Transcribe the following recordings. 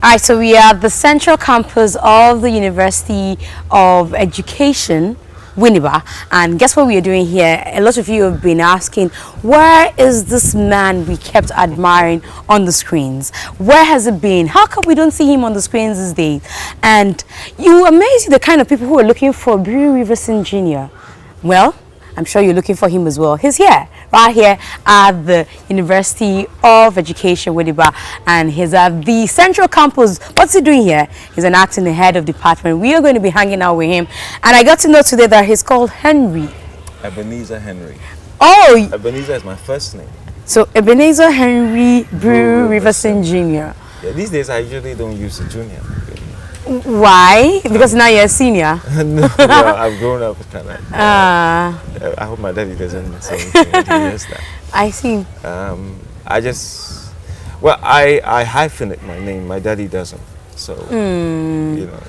All right, so we are at the central campus of the University of Education, Winneba, and guess what we are doing here? A lot of you have been asking, where is this man we kept admiring on the screens? Where has he been? How come we don't see him on the screens these days? And you amaze the kind of people who are looking for Brew Riverson Jr. Well, I'm sure you're looking for him as well. He's here, right here at the University of Education, Winneba, and he's at the central campus. What's he doing here? He's an acting head of department. We are going to be hanging out with him, and I got to know today that he's called Henry. Ebenezer Henry. Oh! Ebenezer is my first name. So, Ebenezer Henry Brew Riverson Jr. Yeah, these days I usually don't use a junior. Why? Because now you're a senior. No, well, I've grown up kind of. I hope my daddy doesn't say anything when he hears that. I see. I just, well, I hyphenate my name. My daddy doesn't. So, you know.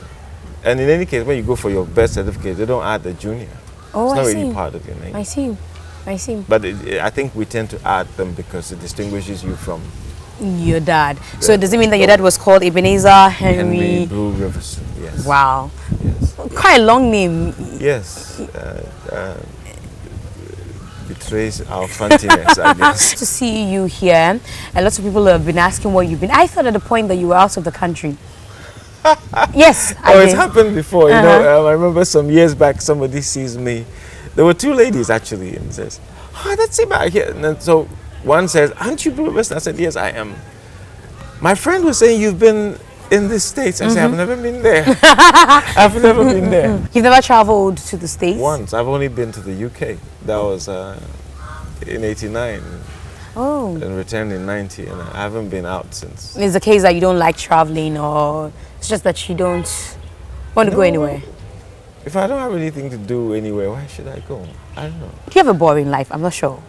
And in any case, when you go for your birth certificate, they don't add the junior. Oh, it's not I really see. part of your name. I see. I see. But I think we tend to add them because it distinguishes you from your dad. So does it mean that your dad was called Ebenezer Henry Brew Riverson? Yes. Wow. Yes. Quite a long name. Yes. Betrays our fanciness, I guess. To see you here, a lot of people have been asking where you've been. I thought at the point that you were out of the country. Yes. It's happened before. You know, I remember some years back, somebody sees me. There were two ladies actually, and says, "Oh, that's him out here." And then, so one says, "Aren't you Brew Riverson?" I said, "Yes, I am." My friend was saying, "You've been in the States." I said, "I've never been there." I've never been there. You've never traveled to the States? Once. I've only been to the UK. That was in '89. Oh. And returned in '90, and I haven't been out since. Is the case that you don't like traveling, or it's just that you don't want to go anywhere? If I don't have anything to do anywhere, why should I go? I don't know. Do you have a boring life? I'm not sure.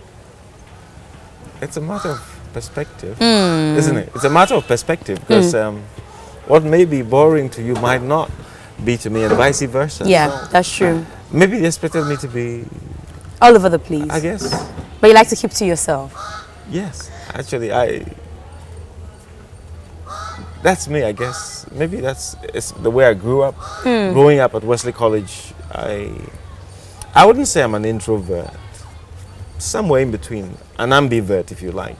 It's a matter of perspective, isn't it? It's a matter of perspective, because what may be boring to you might not be to me, and vice versa. Yeah, so that's true. maybe they expected me to be all over the place. I guess. But you like to keep to yourself? Yes, actually, that's me, I guess. Maybe it's the way I grew up. Growing up at Wesley College, I wouldn't say I'm an introvert. Somewhere in between, an ambivert, if you like.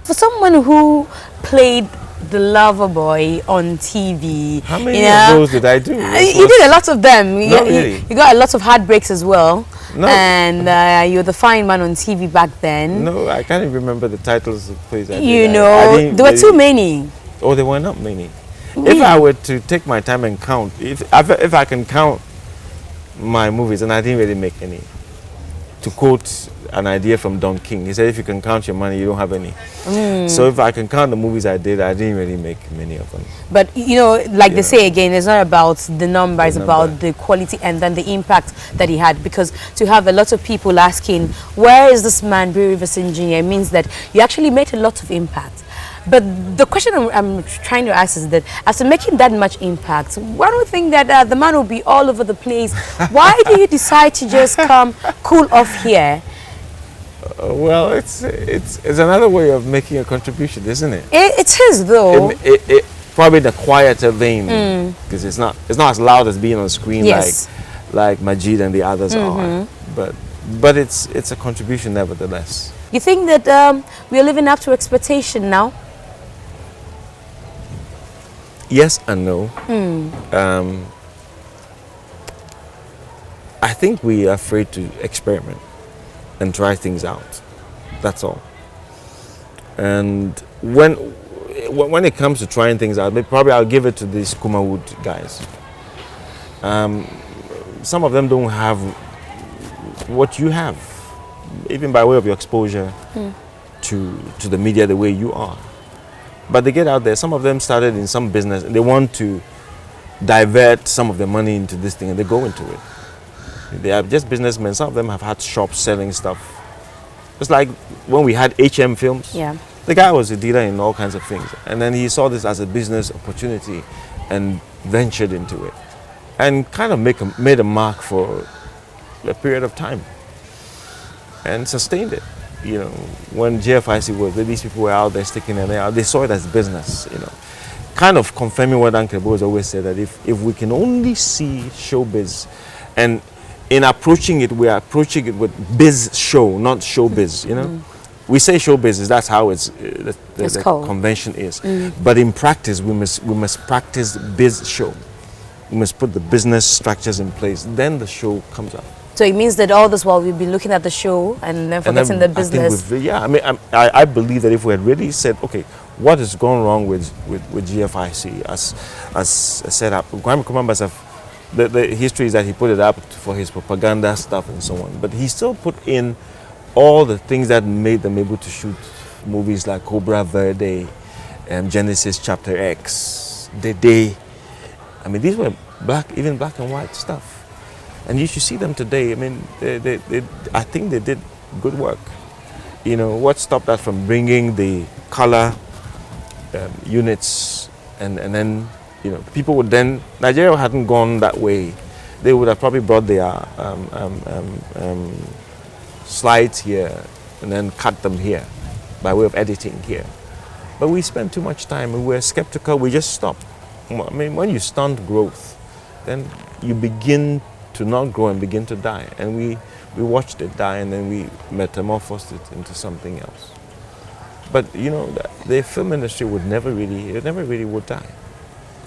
For someone who played the lover boy on TV, how many of those did I do? You did a lot of them. Really. You got a lot of heartbreaks as well. No. And you're the fine man on TV back then. No, I can't even remember the titles of plays I did. You know, there were too many. Oh, there were not many. If I were to take my time and count, if I can count my movies, and I didn't really make any. To quote an idea from Don King, he said, "If you can count your money, you don't have any." So if I can count the movies I did, I didn't really make many of them. But you know, like they say again, it's not about the number, it's about the quality and then the impact that he had. Because to have a lot of people asking, where is this man, Brew Riverson Jr., means that you actually made a lot of impact. But the question I'm trying to ask is that after making that much impact, one would think that the man will be all over the place. Why do you decide to just come cool off here? Well, it's another way of making a contribution, isn't it? It is, though. It probably the quieter vein, because it's not as loud as being on screen like MzGee and the others are. But it's a contribution nevertheless. You think that we are living up to expectation now? Yes and no. I think we are afraid to experiment and try things out. That's all. And when it comes to trying things out, probably I'll give it to these Kumawood guys. Some of them don't have what you have, even by way of your exposure to the media the way you are. But they get out there. Some of them started in some business and they want to divert some of their money into this thing, and they go into it. They are just businessmen. Some of them have had shops selling stuff. It's like when we had HM Films. Yeah. The guy was a dealer in all kinds of things, and then he saw this as a business opportunity and ventured into it, and kind of made a mark for a period of time and sustained it. You know, when GFIC was, these people were out there sticking their neck out. They saw it as business, you know. kind of confirming what Uncle Bo has always said, that if we can only see showbiz, and in approaching it, we are approaching it with biz show, not showbiz, you know. We say showbiz, that's how the convention is. But in practice, we must practice biz show. We must put the business structures in place. Then the show comes up. So it means that all this while we'll be looking at the show and then forgetting the business. Yeah, I mean, I believe that if we had really said, okay, what has gone wrong with GFIC as a setup? Kwame Nkrumah, the history is that he put it up for his propaganda stuff and so on, but he still put in all the things that made them able to shoot movies like Cobra Verde, Genesis Chapter X, The Day. I mean, these were even black and white stuff. And you should see them today. I mean, I think they did good work. You know, what stopped that from bringing the color units and then, you know, people would then, Nigeria hadn't gone that way. They would have probably brought their slides here and then cut them here by way of editing here. But we spent too much time. We were skeptical. We just stopped. I mean, when you stunt growth, then you begin to not grow and begin to die. And we watched it die, and then we metamorphosed it into something else. But you know, the film industry it never really would die.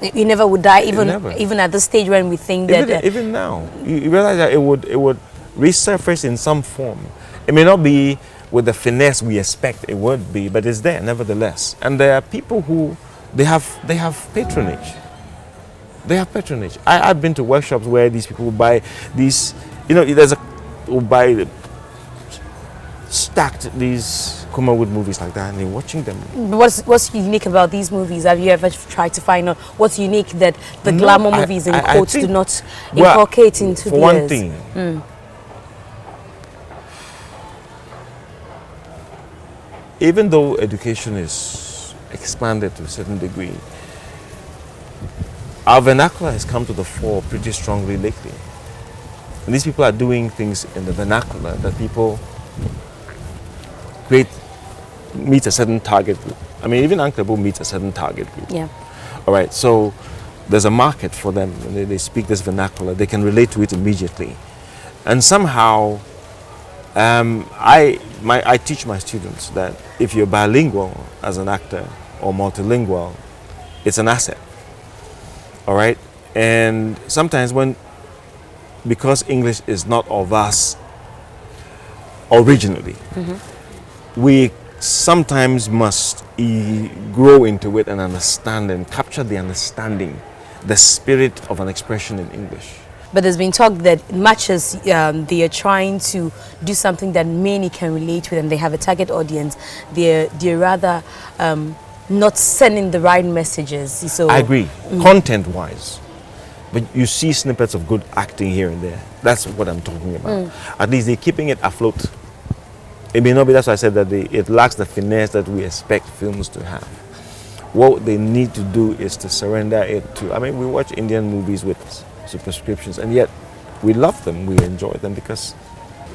It never would die, even at this stage when we think that even now, you realize that it would resurface in some form. It may not be with the finesse we expect it would be, but it's there nevertheless. And there are people who they have patronage. They have patronage. I've been to workshops where these people will buy these, you know, will buy stacked these Kuma Wood movies like that, and they're watching them. What's unique about these movies? Have you ever tried to find out what's unique that the glamour movies in quotes do not inculcate into for one thing, even though education is expanded to a certain degree, our vernacular has come to the fore pretty strongly lately. And these people are doing things in the vernacular that people meet a certain target group. I mean, even Uncle Bo meets a certain target group. Yeah. All right, so there's a market for them. They speak this vernacular. They can relate to it immediately. And somehow, I teach my students that if you're bilingual as an actor or multilingual, it's an asset. All right, and sometimes because English is not of us originally, we sometimes must grow into it and understand and capture the understanding, the spirit of an expression in English. But there's been talk that much as they are trying to do something that many can relate with and they have a target audience, they're rather not sending the right messages. So I agree, content-wise. But you see snippets of good acting here and there. That's what I'm talking about. At least they're keeping it afloat. It may not be, that's why I said that it lacks the finesse that we expect films to have. What they need to do is to surrender it to, I mean, we watch Indian movies with superscriptions, and yet we love them, we enjoy them, because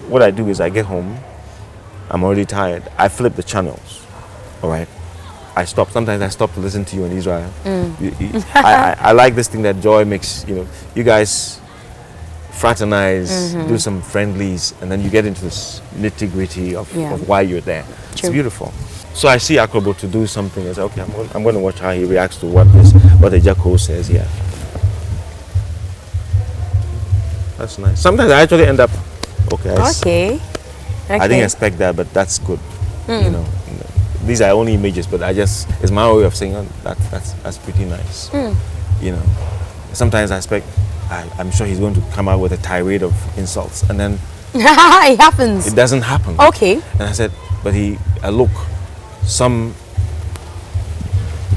what I do is I get home, I'm already tired, I flip the channels, all right? I stop. Sometimes I stop to listen to you in Israel. I like this thing that Joy makes. You know, you guys fraternize, do some friendlies, and then you get into this nitty gritty of why you're there. True. It's beautiful. So I see Akrobo to do something. I say, okay, I'm going to watch how he reacts to what the Jacko says here. That's nice. Sometimes I actually end up. Okay. I didn't expect that, but that's good. You know. These are only images, but it's my way of saying that's pretty nice. You know, sometimes I expect, I'm sure he's going to come out with a tirade of insults, and then it happens. It doesn't happen. Okay. And I said, but and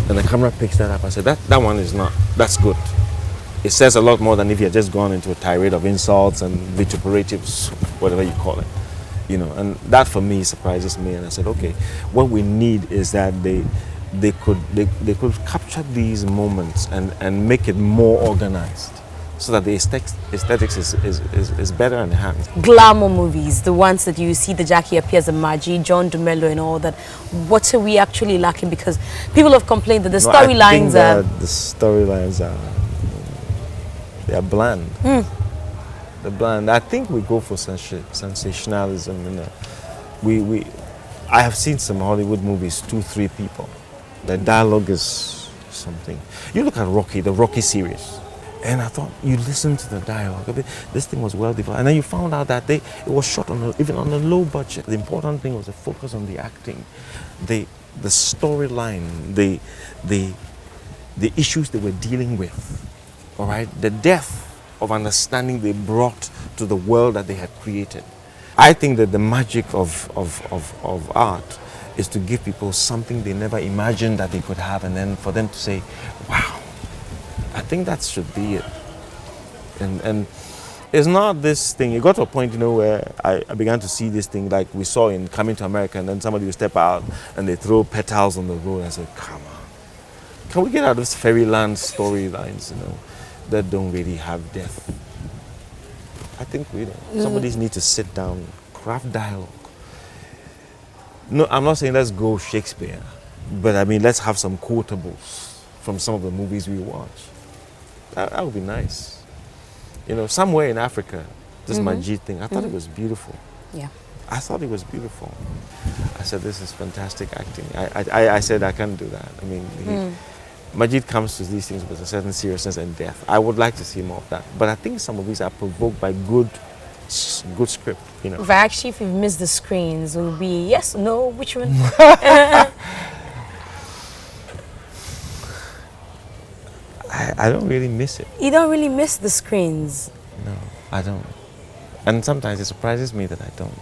the camera picks that up. I said, that one is not, that's good. It says a lot more than if you had just gone into a tirade of insults and vituperatives, whatever you call it. You know, and that for me surprises me. And I said, okay, what we need is that they could capture these moments and make it more organized. so that the aesthetics is better enhanced. Glamour movies, the ones that you see the Jackie appears, MzGee, John DeMello and all that, what are we actually lacking? Because people have complained that the storylines are... the storylines are, they are bland. They're bland. I think we go for sensationalism. You know. I have seen some Hollywood movies, 2-3 people. The dialogue is something. You look at Rocky, the Rocky series, and I thought, you listen to the dialogue. This thing was well developed, and then you found out that it was shot even on a low budget. The important thing was the focus on the acting, the storyline, the issues they were dealing with. All right, the depth of understanding they brought to the world that they had created. I think that the magic of art is to give people something they never imagined that they could have, and then for them to say, wow, I think that should be it. And it's not this thing. It got to a point, you know, where I began to see this thing like we saw in Coming to America, and then somebody would step out and they throw petals on the road, and I said, come on. Can we get out of this fairyland storylines, you know, that don't really have depth? I think we don't. Somebody needs to sit down, craft dialogue. No, I'm not saying let's go Shakespeare, but I mean, let's have some quotables from some of the movies we watch. That would be nice. You know, somewhere in Africa, this MzGee thing, I thought it was beautiful. Yeah. I thought it was beautiful. I said, this is fantastic acting. I said, I can't do that. I mean, MzGee comes to these things with a certain seriousness and depth. I would like to see more of that. But I think some of these are provoked by good script, you know. If actually, if you've missed the screens, it will be yes, no, which one? I don't really miss it. You don't really miss the screens? No, I don't. And sometimes it surprises me that I don't.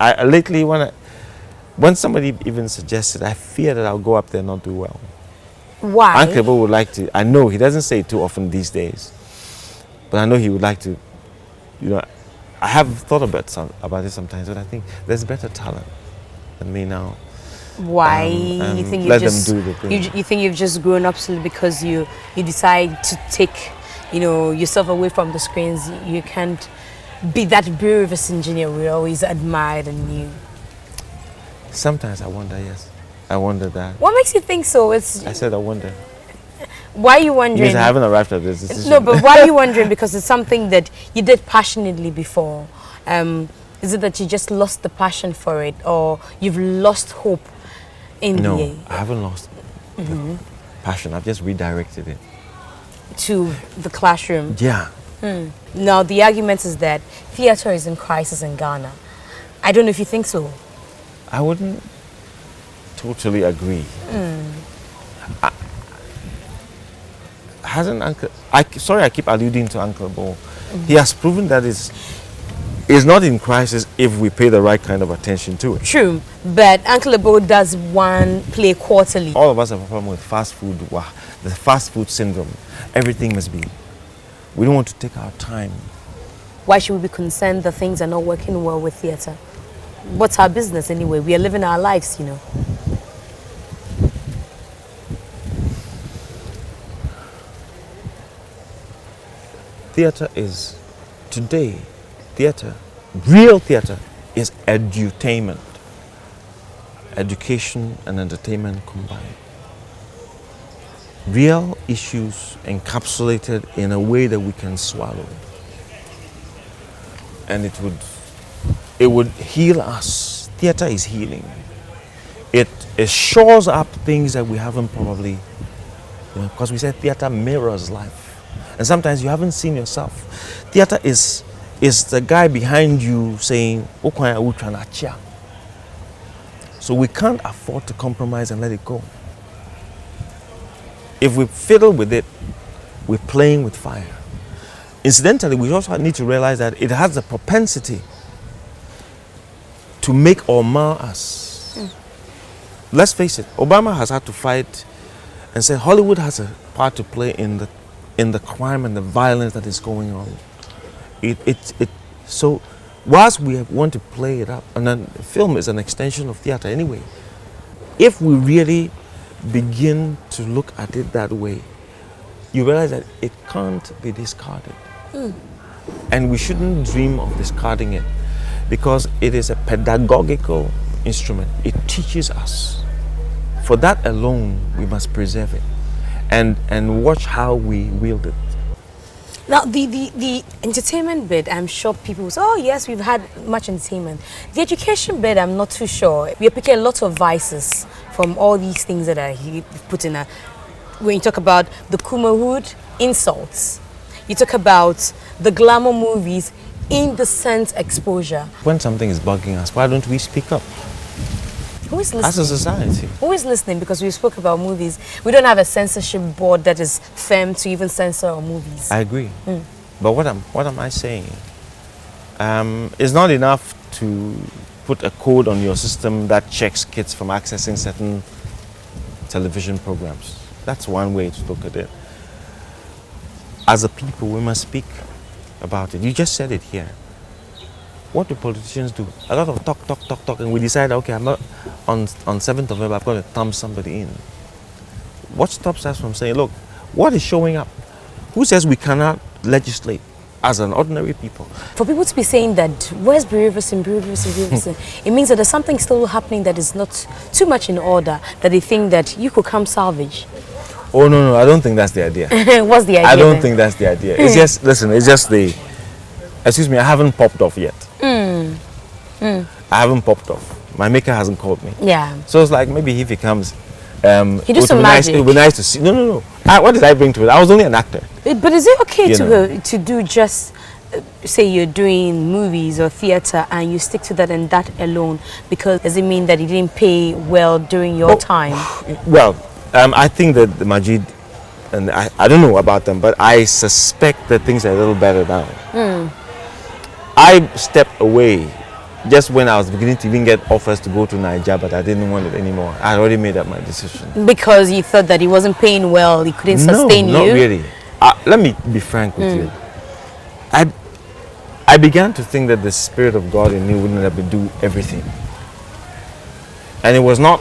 I lately, when somebody even suggests it, I fear that I'll go up there and not do well. Why? Uncle Bo would like to, I know he doesn't say it too often these days, but I know he would like to, you know, I have thought about it sometimes, but I think there's better talent than me now. Why? You think let them do the thing. You think you've just grown up simply because you decide to take, you know, yourself away from the screens. You can't be that Brew Riverson Jr. we always admired and knew. Sometimes I wonder, yes. I wonder that. What makes you think so? I said I wonder. Why are you wondering? Because I haven't arrived at this decision. No, but why are you wondering? Because it's something that you did passionately before. Is it that you just lost the passion for it, or you've lost hope in the... No, I haven't lost the passion. I've just redirected it. To the classroom? Yeah. Now, the argument is that theatre is in crisis in Ghana. I don't know if you think so. I wouldn't totally agree. Hasn't Uncle... sorry, I keep alluding to Uncle Bo. He has proven that it's not in crisis if we pay the right kind of attention to it. True, but Uncle Bo does one play quarterly. All of us have a problem with fast food, the fast food syndrome. Everything must be. We don't want to take our time. Why should we be concerned that things are not working well with theatre? What's our business anyway? We are living our lives, you know. Theatre is, today, real theatre is edutainment. Education and entertainment combined. Real issues encapsulated in a way that we can swallow. And it would heal us. Theatre is healing. It shores up things that we haven't probably, you know, because we said theatre mirrors life. And sometimes you haven't seen yourself. Theatre is the guy behind you saying, so we can't afford to compromise and let it go. If we fiddle with it, we're playing with fire. Incidentally, we also need to realize that it has the propensity to make or mar us. Let's face it, Obama has had to fight and say Hollywood has a part to play in the crime and the violence that is going on. So whilst we want to play it up, and then film is an extension of theatre anyway, if we really begin to look at it that way, you realize that it can't be discarded. And we shouldn't dream of discarding it because it is a pedagogical instrument. It teaches us. For that alone, we must preserve it and watch how we wield it. Now, the entertainment bit, I'm sure people will say, oh yes, we've had much entertainment. The education bit, I'm not too sure. We're picking a lot of vices from all these things that are put in. When you talk about the Kumahood insults, you talk about the glamour movies, indecent exposure. When something is bugging us, why don't we speak up? Who is listening? As a society. Who is listening? Because we spoke about movies. We don't have a censorship board that is firm to even censor our movies. I agree. But what am I saying? It's not enough to put a code on your system that checks kids from accessing certain television programs. That's one way to look at it. As a people, we must speak about it. You just said it here. What do politicians do? A lot of talk, and we decide, okay, I'm not, on 7th of November, I've got to thumb somebody in. What stops us from saying, look, what is showing up? Who says we cannot legislate as an ordinary people? For people to be saying that, where's Brew Riverson, Brew Riverson, Brew Riverson, it means that there's something still happening that is not too much in order, that they think that you could come salvage. Oh, no, I don't think that's the idea. What's the idea? I don't think that's the idea. It's just, listen, it's just the, excuse me, I haven't popped off yet. I haven't popped off. My maker hasn't called me. Yeah. So it's like, maybe if he comes, he do some magic. It would be nice to see. No. What did I bring to it? I was only an actor. But is it okay to do just, say you're doing movies or theater and you stick to that and that alone? Because does it mean that you didn't pay well during your time? Well, I think that the MzGee, and I don't know about them, but I suspect that things are a little better now. I stepped away just when I was beginning to even get offers to go to Nigeria, but I didn't want it anymore. I had already made up my decision. Because you thought that he wasn't paying well, he couldn't sustain you? No, not really. Let me be frank with you. I began to think that the Spirit of God in me wouldn't let me do everything. And it was not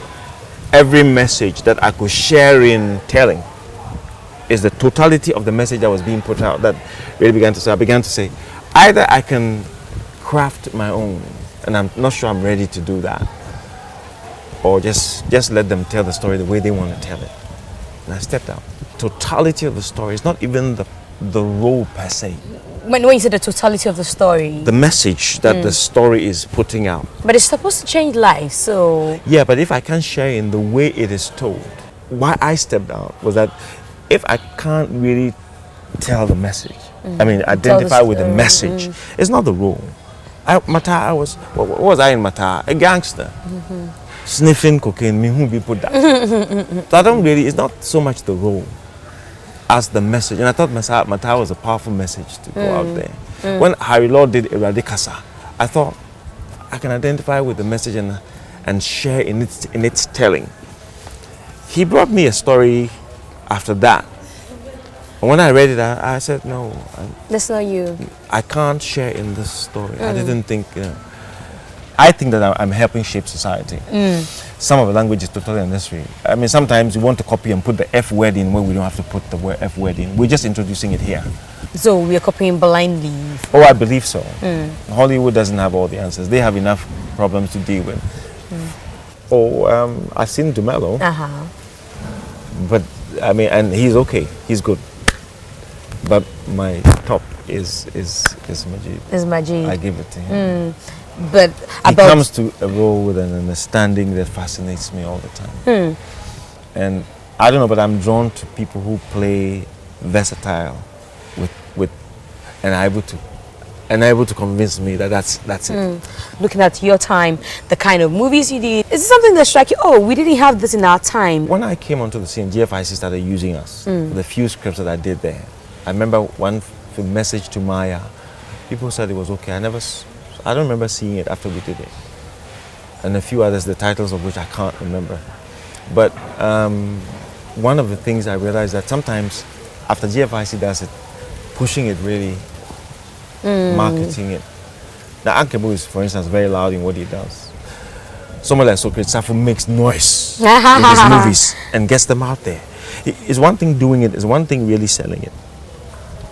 every message that I could share in telling. It's the totality of the message that was being put out that really began to say. I began to say, either I can craft my own, and I'm not sure I'm ready to do that, or just let them tell the story the way they want to tell it. And I stepped out. Totality of the story is not even the role per se. When you say the totality of the story? The message that the story is putting out. But it's supposed to change lives, so... Yeah, but if I can't share in the way it is told, why I stepped out was that if I can't really tell the message, I mean, identify with the message, it's not the role. What was I in Mata? A gangster. Sniffing cocaine, me who be put that. So I don't really, it's not so much the role as the message. And I thought Mata was a powerful message to go out there. When Harry Lord did Eradicasa, I thought I can identify with the message and share in its telling. He brought me a story after that. And when I read it, I said, no. That's not you. I can't share in this story. I didn't think, I think that I'm helping shape society. Some of the language is totally unnecessary. I mean, sometimes you want to copy and put the F word in when we don't have to put the F word in. We're just introducing it here. So we are copying blindly? Oh, I believe so. Hollywood doesn't have all the answers. They have enough problems to deal with. I've seen Dumelo. But, I mean, and he's okay. He's good. But my top is MzGee. Is MzGee. I give it to him. But he comes to a role with an understanding that fascinates me all the time. And I don't know, but I'm drawn to people who play versatile with and are able to convince me that that's it. Looking at your time, the kind of movies you did, is it something that strikes you? Oh, we didn't have this in our time. When I came onto the scene, GFIC started using us. The few scripts that I did there. I remember one message to Maya. People said it was okay. I don't remember seeing it after we did it. And a few others, the titles of which I can't remember. But one of the things I realized that sometimes after GFIC does it, pushing it really, marketing it. Now Actor Brew is, for instance, very loud in what he does. Someone like Socrates Safo makes noise with his movies and gets them out there. It's one thing doing it, it's one thing really selling it.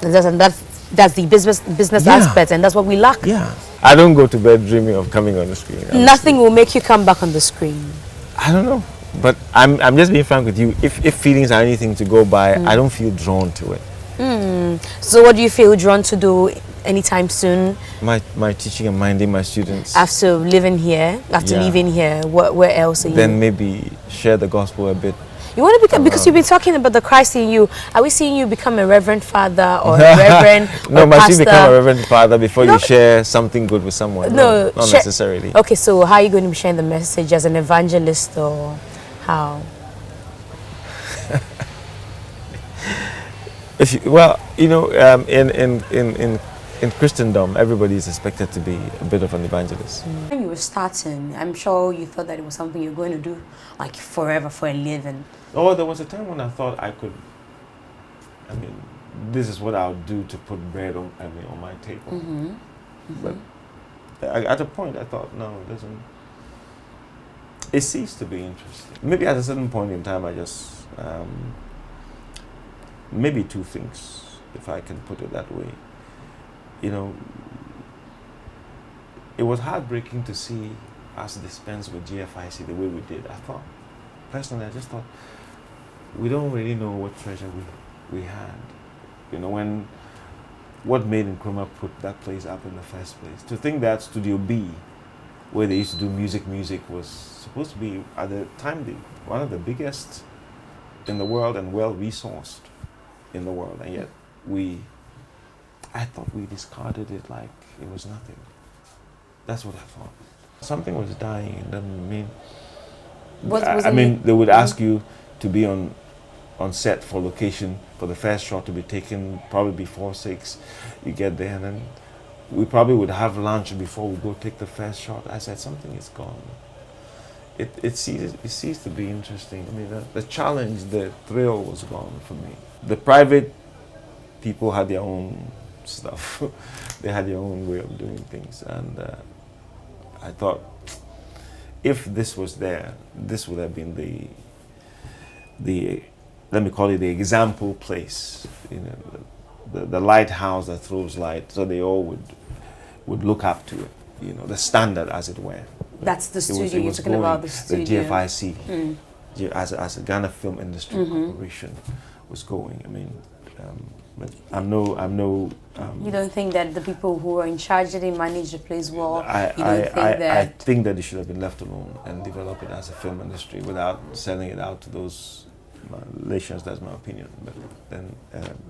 And that's the business Yeah. aspect, and that's what we lack. Yeah. I don't go to bed dreaming of coming on the screen. honestly. Nothing will make you come back on the screen. I don't know. But I'm just being frank with you. If feelings are anything to go by, I don't feel drawn to it. So what do you feel drawn to do anytime soon My teaching and minding my students. after living here, after Yeah. leaving here? Where else are you? Then maybe share the gospel a bit. You want to become, because you've been talking about the Christ in you. Are we seeing you become a reverend father or a reverend No, or must pastor? you become a reverend father before No. you share something good with someone? No, not share- necessarily. Okay, so how are you going to be sharing the message, as an evangelist, or how? In Christendom, everybody is expected to be a bit of an evangelist. When you were starting, I'm sure you thought that it was something you're going to do like forever for a living. Oh, there was a time when I thought I could. I mean, this is what I'll do to put bread on my table. But at a point, I thought, no, it doesn't. It ceased to be interesting. Maybe at a certain point in time, I just maybe two things, if I can put it that way. It was heartbreaking to see us dispense with GFIC the way we did. Personally, I just thought, we don't really know what treasure we had. When what made Nkrumah put that place up in the first place. To think that Studio B, where they used to do music was supposed to be, at the time, one of the biggest in the world and well-resourced in the world. And yet, I thought we discarded it like it was nothing. That's what I thought. Something was dying. It doesn't mean... they would ask you to be on set for location for the first shot to be taken probably before 6. You get there and then we probably would have lunch before we go take the first shot. I said, something is gone. It ceased to be interesting. I mean, the challenge, the thrill was gone for me. The private people had their own stuff. They had their own way of doing things, and I thought, if this was there, this would have been the let me call it the example place, the lighthouse that throws light, so they all would look up to it, the standard, as it were. That's the studio. You're talking about the studio. The GFIC, as a Ghana Film Industry Corporation, was going. I mean, but I'm no. You don't think that the people who are in charge, they manage the place well? I think that it should have been left alone and develop it as a film industry without selling it out to those relations. That's my opinion. But then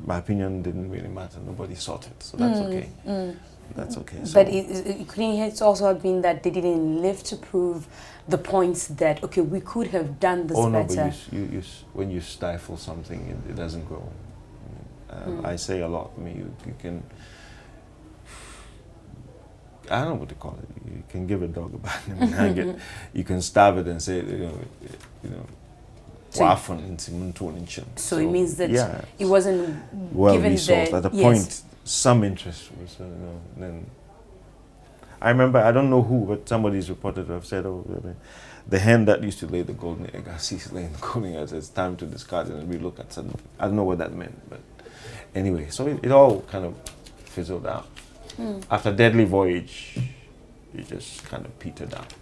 my opinion didn't really matter. Nobody sought it, so that's okay. That's okay. So But it also have been that they didn't live to prove the points that, okay, we could have done this better. But when you stifle something, it doesn't grow. I say a lot. I mean, you can. I don't know what to call it. You can give a dog a bone and hang it. You can starve it and say, So it means that it wasn't well given resourced. At a point, some interest was, then. I remember, I don't know who, but somebody's reported to have said, the hen that used to lay the golden egg has ceased laying the golden egg. It's time to discard it and relook at something. I don't know what that meant, but anyway, so it all kind of fizzled out. After Deadly Voyage, it just kind of petered out.